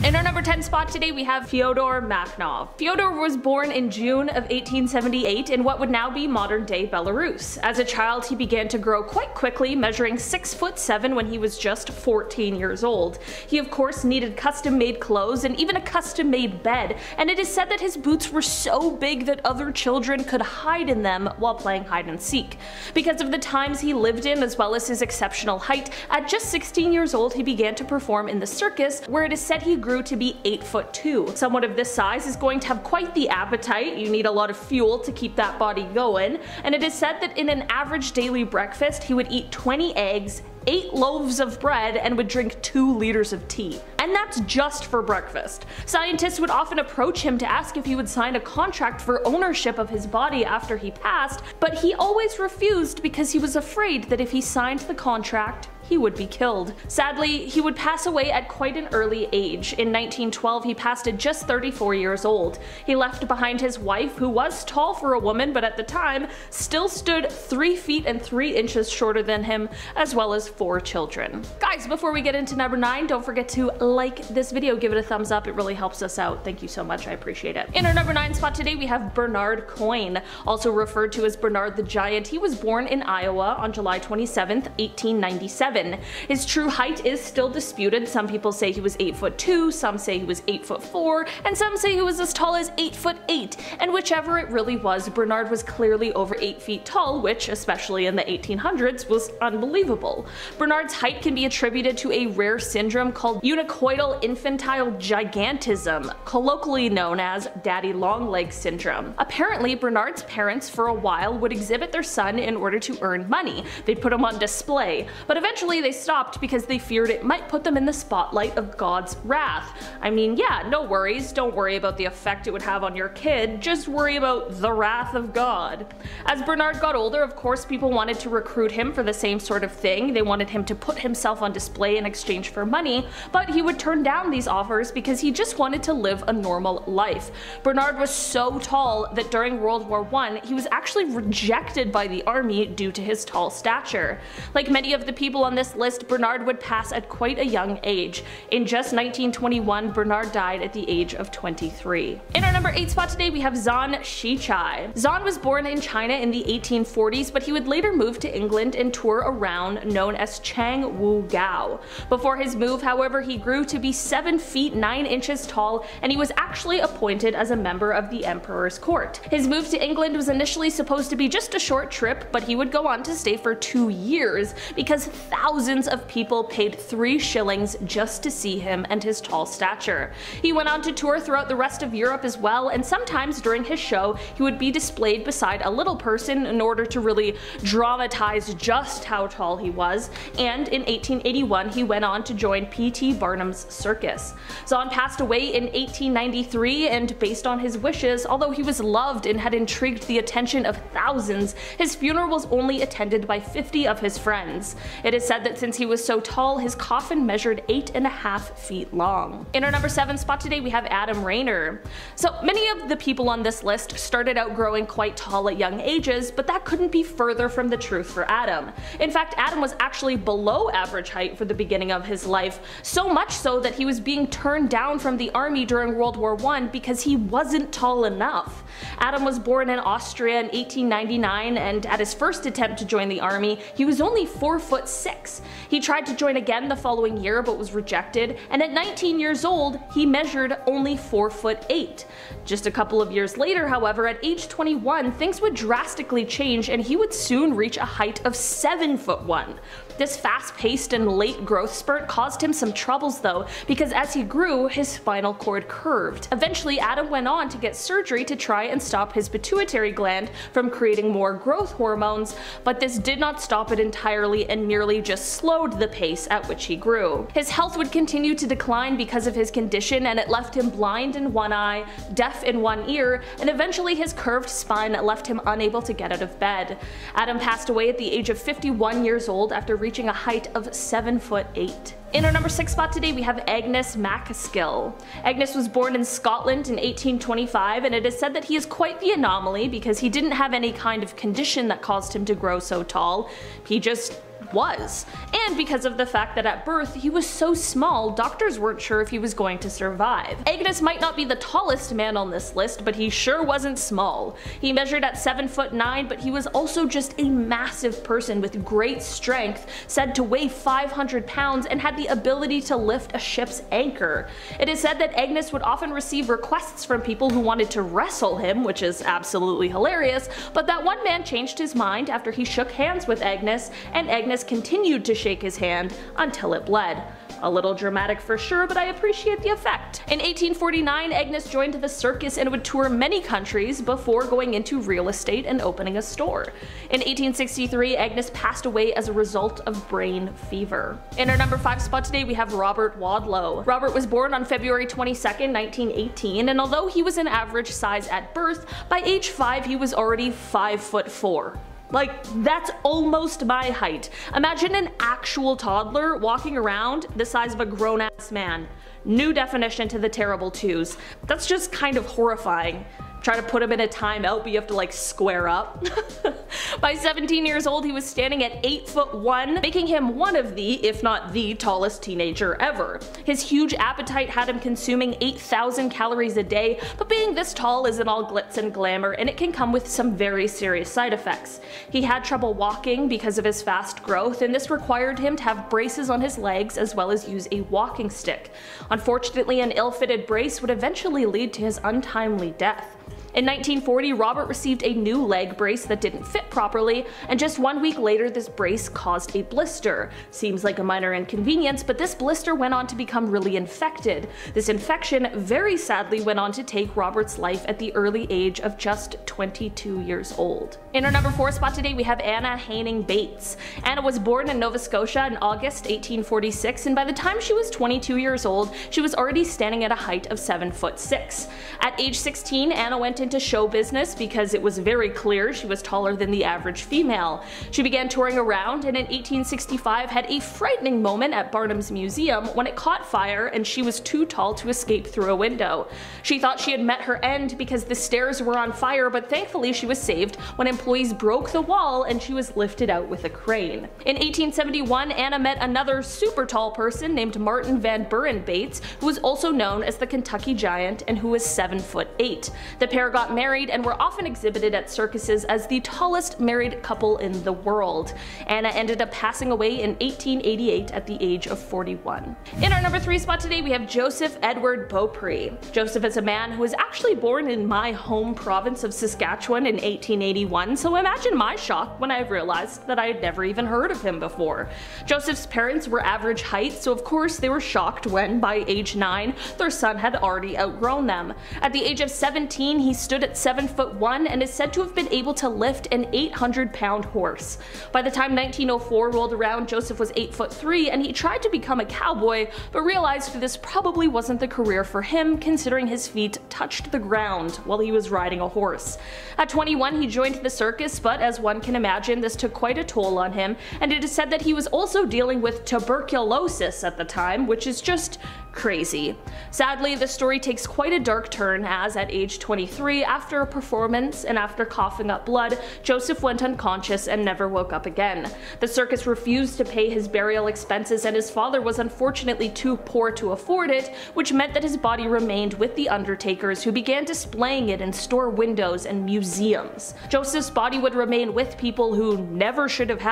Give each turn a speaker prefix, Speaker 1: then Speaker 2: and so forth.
Speaker 1: In our number 10 spot today we have Fyodor Makhnov. Fyodor was born in June of 1878 in what would now be modern-day Belarus. As a child he began to grow quite quickly, measuring 6'7" when he was just 14 years old. He of course needed custom-made clothes and even a custom-made bed, and it is said that his boots were so big that other children could hide in them while playing hide and seek. Because of the times he lived in as well as his exceptional height, at just 16 years old he began to perform in the circus, where it is said he grew to be 8'2". Someone of this size is going to have quite the appetite, you need a lot of fuel to keep that body going, and it is said that in an average daily breakfast he would eat 20 eggs, 8 loaves of bread, and would drink 2 liters of tea. And that's just for breakfast. Scientists would often approach him to ask if he would sign a contract for ownership of his body after he passed, but he always refused because he was afraid that if he signed the contract, he would be killed. Sadly, he would pass away at quite an early age. In 1912 he passed at just 34 years old. He left behind his wife, who was tall for a woman but at the time still stood 3 feet and 3 inches shorter than him, as well as 4 children. Guys, before we get into number 9, don't forget to like this video, give it a thumbs up, it really helps us out. Thank you so much, I appreciate it. In our number 9 spot today we have Bernard Coyne, also referred to as Bernard the Giant. He was born in Iowa on July 27th, 1897. His true height is still disputed. Some people say he was 8'2", some say he was 8'4", and some say he was as tall as 8'8", and whichever it really was, Bernard was clearly over 8 feet tall, which, especially in the 1800s, was unbelievable. Bernard's height can be attributed to a rare syndrome called unicoidal infantile gigantism, colloquially known as daddy long leg syndrome. Apparently, Bernard's parents for a while would exhibit their son in order to earn money. They'd put him on display, but eventually they stopped because they feared it might put them in the spotlight of God's wrath. I mean, yeah, no worries, don't worry about the effect it would have on your kid, just worry about the wrath of God. As Bernard got older, of course people wanted to recruit him for the same sort of thing. They wanted him to put himself on display in exchange for money, but he would turn down these offers because he just wanted to live a normal life. Bernard was so tall that during World War I he was actually rejected by the army due to his tall stature. Like many of the people on this list, Bernard would pass at quite a young age. In just 1921, Bernard died at the age of 23. In our number 8 spot today we have Zhan Shichai. Zhan was born in China in the 1840s, but he would later move to England and tour around, known as Chang Wu Gao. Before his move, however, he grew to be 7 feet 9 inches tall, and he was actually appointed as a member of the Emperor's court. His move to England was initially supposed to be just a short trip, but he would go on to stay for 2 years because thousands of people paid 3 shillings just to see him and his tall stature. He went on to tour throughout the rest of Europe as well, and sometimes during his show he would be displayed beside a little person in order to really dramatize just how tall he was, and in 1881 he went on to join P.T. Barnum's circus. Zhan passed away in 1893, and based on his wishes, although he was loved and had intrigued the attention of thousands, his funeral was only attended by 50 of his friends. It is said that since he was so tall, his coffin measured 8.5 feet long. In our number 7 spot today we have Adam Rayner. So many of the people on this list started out growing quite tall at young ages, but that couldn't be further from the truth for Adam. In fact, Adam was actually below average height for the beginning of his life, so much so that he was being turned down from the army during World War I because he wasn't tall enough. Adam was born in Austria in 1899, and at his first attempt to join the army, he was only 4'6". He tried to join again the following year but was rejected, and at 19 years old he measured only 4'8". Just a couple of years later, however, at age 21 things would drastically change and he would soon reach a height of 7'1". This fast-paced and late growth spurt caused him some troubles though, because as he grew, his spinal cord curved. Eventually, Adam went on to get surgery to try and stop his pituitary gland from creating more growth hormones, but this did not stop it entirely and merely just slowed the pace at which he grew. His health would continue to decline because of his condition, and it left him blind in one eye, deaf in one ear, and eventually his curved spine left him unable to get out of bed. Adam passed away at the age of 51 years old after reaching a height of 7'8". In our number 6 spot today we have Agnes Macaskill. Agnes was born in Scotland in 1825, and it is said that he is quite the anomaly because he didn't have any kind of condition that caused him to grow so tall. He just was, and because of the fact that at birth he was so small, doctors weren't sure if he was going to survive. Agnes might not be the tallest man on this list, but he sure wasn't small. He measured at 7'9", but he was also just a massive person with great strength, said to weigh 500 pounds, and had the ability to lift a ship's anchor. It is said that Agnes would often receive requests from people who wanted to wrestle him, which is absolutely hilarious, but that one man changed his mind after he shook hands with Agnes, and Agnes continued to shake his hand until it bled. A little dramatic for sure, but I appreciate the effect. In 1849, Agnes joined the circus and would tour many countries before going into real estate and opening a store. In 1863, Agnes passed away as a result of brain fever. In our number 5 spot today, we have Robert Wadlow. Robert was born on February 22nd, 1918, and although he was an average size at birth, by age 5 he was already 5'4". Like, that's almost my height. Imagine an actual toddler walking around the size of a grown-ass man. New definition to the terrible twos. That's just kind of horrifying. Try to put him in a timeout, but you have to like square up. By 17 years old, he was standing at 8'1", making him one of the, if not the, tallest teenager ever. His huge appetite had him consuming 8,000 calories a day, but being this tall isn't all glitz and glamour, and it can come with some very serious side effects. He had trouble walking because of his fast growth, and this required him to have braces on his legs as well as use a walking stick. Unfortunately, an ill-fitted brace would eventually lead to his untimely death. In 1940, Robert received a new leg brace that didn't fit properly, and just 1 week later this brace caused a blister. Seems like a minor inconvenience, but this blister went on to become really infected. This infection very sadly went on to take Robert's life at the early age of just 22 years old. In our number 4 spot today, we have Anna Haining Bates. Anna was born in Nova Scotia in August 1846, and by the time she was 22 years old, she was already standing at a height of 7'6". At age 16, Anna went into show business because it was very clear she was taller than the average female. She began touring around, and in 1865 had a frightening moment at Barnum's Museum when it caught fire and she was too tall to escape through a window. She thought she had met her end because the stairs were on fire, but thankfully she was saved when employees broke the wall and she was lifted out with a crane. In 1871, Anna met another super tall person named Martin Van Buren Bates, who was also known as the Kentucky Giant and who was 7'8". The pair got married and were often exhibited at circuses as the tallest married couple in the world. Anna ended up passing away in 1888 at the age of 41. In our number 3 spot today, we have Joseph Edward Beaupre. Joseph is a man who was actually born in my home province of Saskatchewan in 1881, so imagine my shock when I realized that I had never even heard of him before. Joseph's parents were average height, so of course they were shocked when, by age 9, their son had already outgrown them. At the age of 17, he stood at 7'1" and is said to have been able to lift an 800-pound horse. By the time 1904 rolled around, Joseph was 8'3", and he tried to become a cowboy, but realized this probably wasn't the career for him, considering his feet touched the ground while he was riding a horse. At 21, he joined the circus, but as one can imagine, this took quite a toll on him, and it is said that he was also dealing with tuberculosis at the time, which is just crazy. Sadly, the story takes quite a dark turn as, at age 23, after a performance and after coughing up blood, Joseph went unconscious and never woke up again. The circus refused to pay his burial expenses, and his father was unfortunately too poor to afford it, which meant that his body remained with the undertakers, who began displaying it in store windows and museums. Joseph's body would remain with people who never should have had